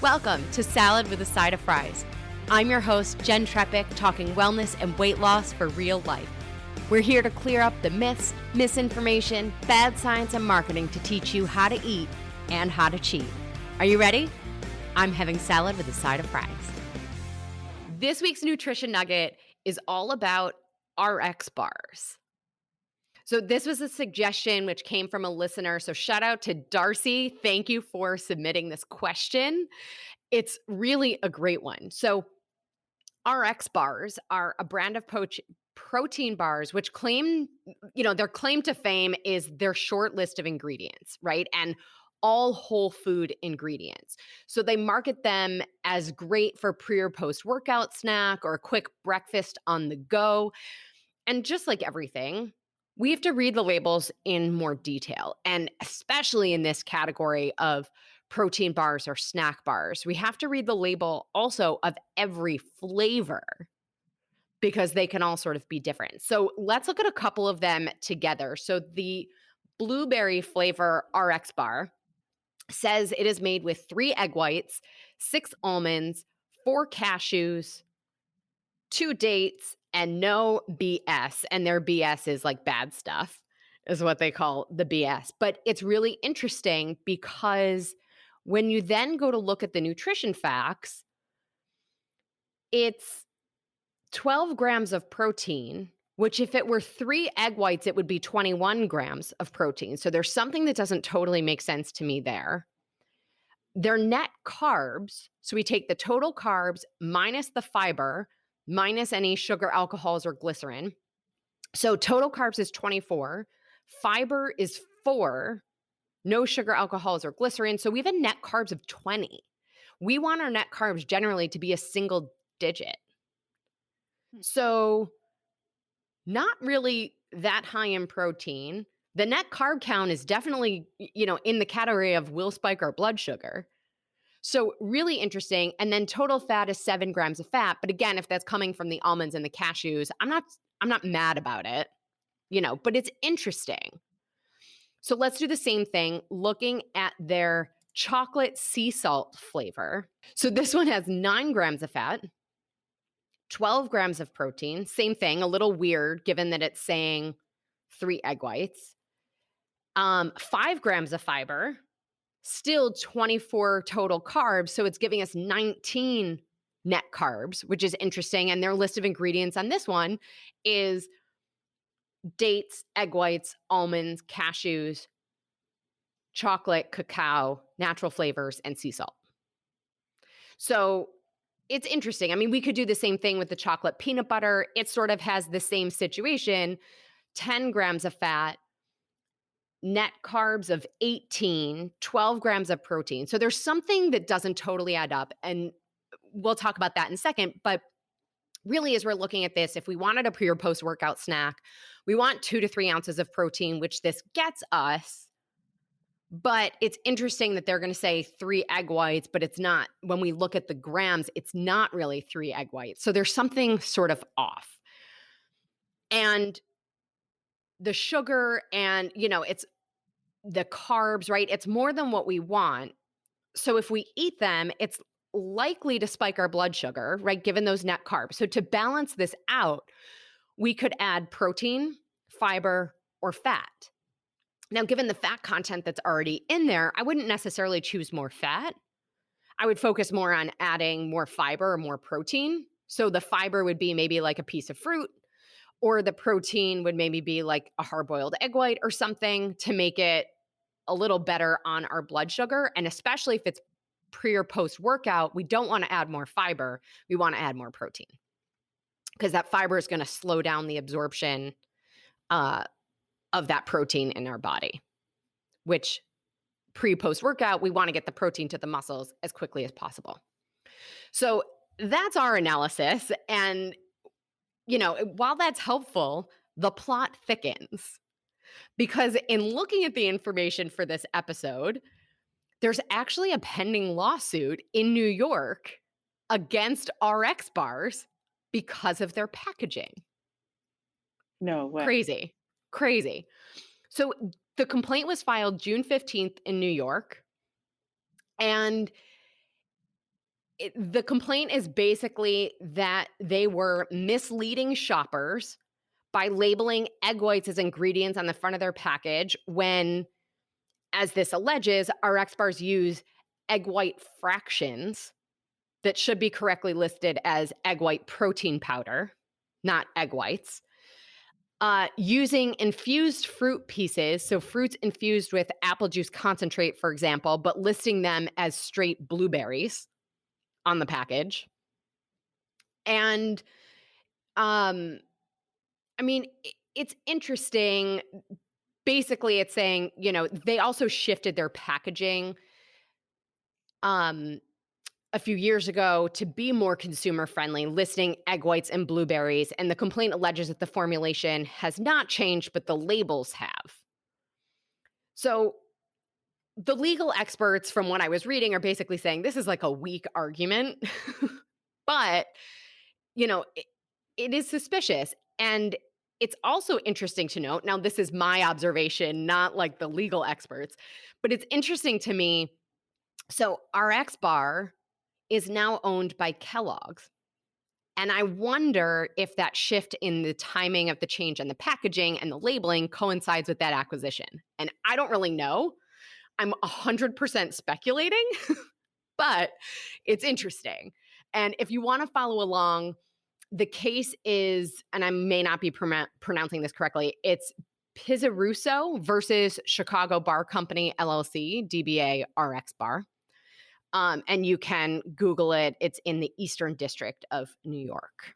Welcome to Salad with a Side of Fries. I'm your host, Jen Trepic, talking wellness and weight loss for real life. We're here to clear up the myths, misinformation, bad science, and marketing to teach you how to eat and how to cheat. Are you ready? I'm having salad with a side of fries. This week's nutrition nugget is all about RX bars. So this was a suggestion which came from a listener. So shout out to Darcy. Thank you for submitting this question. It's really a great one. So RX bars are a brand of protein bars, which their claim to fame is their short list of ingredients, right? And all whole food ingredients. So they market them as great for pre or post workout snack or a quick breakfast on the go. And just like everything, we have to read the labels in more detail. And especially in this category of protein bars or snack bars, we have to read the label also of every flavor because they can all sort of be different. So let's look at a couple of them together. So the blueberry flavor RX bar says it is made with 3 egg whites, 6 almonds, 4 cashews, 2 dates, and no BS. And their BS is like bad stuff, is what they call the BS. But it's really interesting because when you then go to look at the nutrition facts, it's 12 grams of protein, which if it were 3 egg whites, it would be 21 grams of protein. So there's something that doesn't totally make sense to me there. Their net carbs, so we take the total carbs minus the fiber, minus any sugar, alcohols, or glycerin. So total carbs is 24, fiber is 4, no sugar, alcohols, or glycerin. So we have a net carbs of 20. We want our net carbs generally to be a single digit. So not really that high in protein. The net carb count is definitely, in the category of will spike our blood sugar. So really interesting. And then total fat is 7 grams of fat. But again, if that's coming from the almonds and the cashews, I'm not mad about it, but it's interesting. So let's do the same thing, looking at their chocolate sea salt flavor. So this one has 9 grams of fat, 12 grams of protein. Same thing, a little weird given that it's saying 3 egg whites, 5 grams of fiber, still 24 total carbs. So it's giving us 19 net carbs, which is interesting. And their list of ingredients on this one is dates, egg whites, almonds, cashews, chocolate, cacao, natural flavors, and sea salt. So it's interesting. I mean, we could do the same thing with the chocolate peanut butter. It sort of has the same situation, 10 grams of fat, net carbs of 18, 12 grams of protein. So there's something that doesn't totally add up. And we'll talk about that in a second. But really, as we're looking at this, if we wanted a pre or post workout snack, we want 2 to 3 ounces of protein, which this gets us. But it's interesting that they're going to say 3 egg whites, but it's not. When we look at the grams, it's not really 3 egg whites. So there's something sort of off. And the sugar and, it's the carbs, right? It's more than what we want. So if we eat them, it's likely to spike our blood sugar, right? Given those net carbs. So to balance this out, we could add protein, fiber, or fat. Now, given the fat content that's already in there, I wouldn't necessarily choose more fat. I would focus more on adding more fiber or more protein. So the fiber would be maybe like a piece of fruit, or the protein would maybe be like a hard-boiled egg white or something to make it a little better on our blood sugar. And especially if it's pre or post workout, we don't want to add more fiber. We want to add more protein because that fiber is going to slow down the absorption of that protein in our body, which pre-post workout, we want to get the protein to the muscles as quickly as possible. So that's our analysis. And, while that's helpful, the plot thickens because in looking at the information for this episode, there's actually a pending lawsuit in New York against RX bars because of their packaging. No way. Crazy. So the complaint was filed June 15th in New York. And The complaint is basically that they were misleading shoppers by labeling egg whites as ingredients on the front of their package when, as this alleges, RX bars use egg white fractions that should be correctly listed as egg white protein powder, not egg whites. Using infused fruit pieces, so fruits infused with apple juice concentrate, for example, but listing them as straight blueberries on the package. And um, I mean, it's interesting. Basically, it's saying, they also shifted their packaging um, a few years ago to be more consumer friendly, listing egg whites and blueberries. And the complaint alleges that the formulation has not changed, but the labels have. So the legal experts, from what I was reading, are basically saying this is like a weak argument, but it is suspicious. And it's also interesting to note, now this is my observation, not like the legal experts, but it's interesting to me. So RX Bar is now owned by Kellogg's. And I wonder if that shift in the timing of the change in the packaging and the labeling coincides with that acquisition. And I don't really know. I'm 100% speculating, but it's interesting. And if you want to follow along, the case is, and I may not be pronouncing this correctly, it's Pizzarusso versus Chicago Bar Company, LLC, DBA RX Bar. And you can Google it. It's in the Eastern District of New York.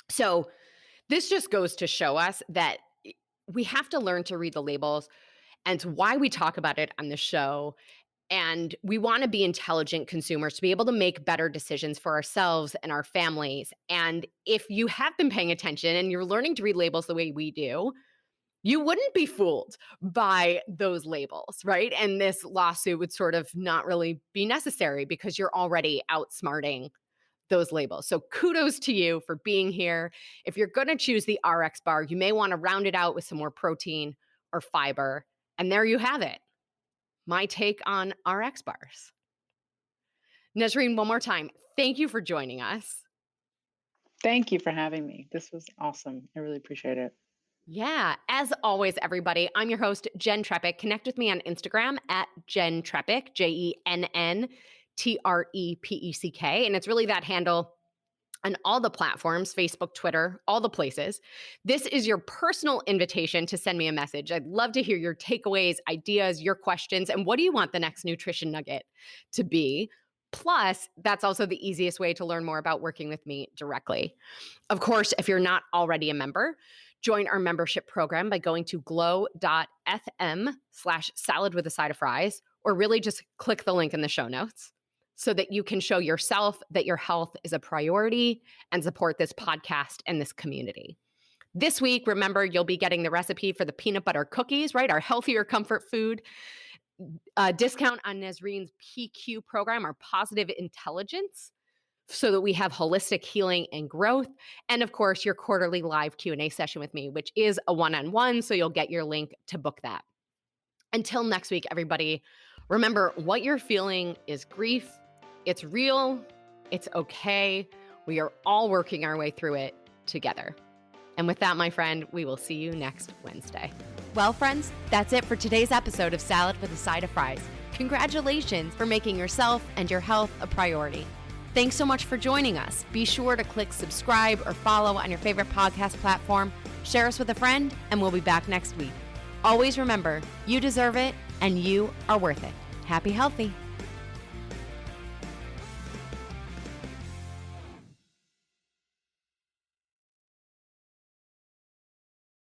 So this just goes to show us that we have to learn to read the labels, and it's why we talk about it on the show. And we want to be intelligent consumers to be able to make better decisions for ourselves and our families. And if you have been paying attention and you're learning to read labels the way we do, you wouldn't be fooled by those labels, right? And this lawsuit would sort of not really be necessary because you're already outsmarting those labels. So kudos to you for being here. If you're going to choose the RX bar, you may want to round it out with some more protein or fiber. And there you have it. My take on RX bars. Nazreen, one more time, thank you for joining us. Thank you for having me. This was awesome. I really appreciate it. Yeah, as always, everybody, I'm your host, Jen Trepeck. Connect with me on Instagram at Jen Trepeck, JennTrepeck. And it's really that handle on all the platforms, Facebook, Twitter, all the places. This is your personal invitation to send me a message. I'd love to hear your takeaways, ideas, your questions, and what do you want the next nutrition nugget to be? Plus, that's also the easiest way to learn more about working with me directly. Of course, if you're not already a member, join our membership program by going to glow.fm/salad with a side of fries, or really just click the link in the show notes so that you can show yourself that your health is a priority and support this podcast and this community. This week, remember, you'll be getting the recipe for the peanut butter cookies, right? Our healthier comfort food. Discount on Nazreen's PQ program, our positive intelligence, so that we have holistic healing and growth. And of course, your quarterly live Q&A session with me, which is a one-on-one, so you'll get your link to book that. Until next week, everybody, remember, what you're feeling is grief. It's real. It's okay. We are all working our way through it together. And with that, my friend, we will see you next Wednesday. Well, friends, that's it for today's episode of Salad with a Side of Fries. Congratulations for making yourself and your health a priority. Thanks so much for joining us. Be sure to click subscribe or follow on your favorite podcast platform. Share us with a friend, and we'll be back next week. Always remember, you deserve it, and you are worth it. Happy healthy.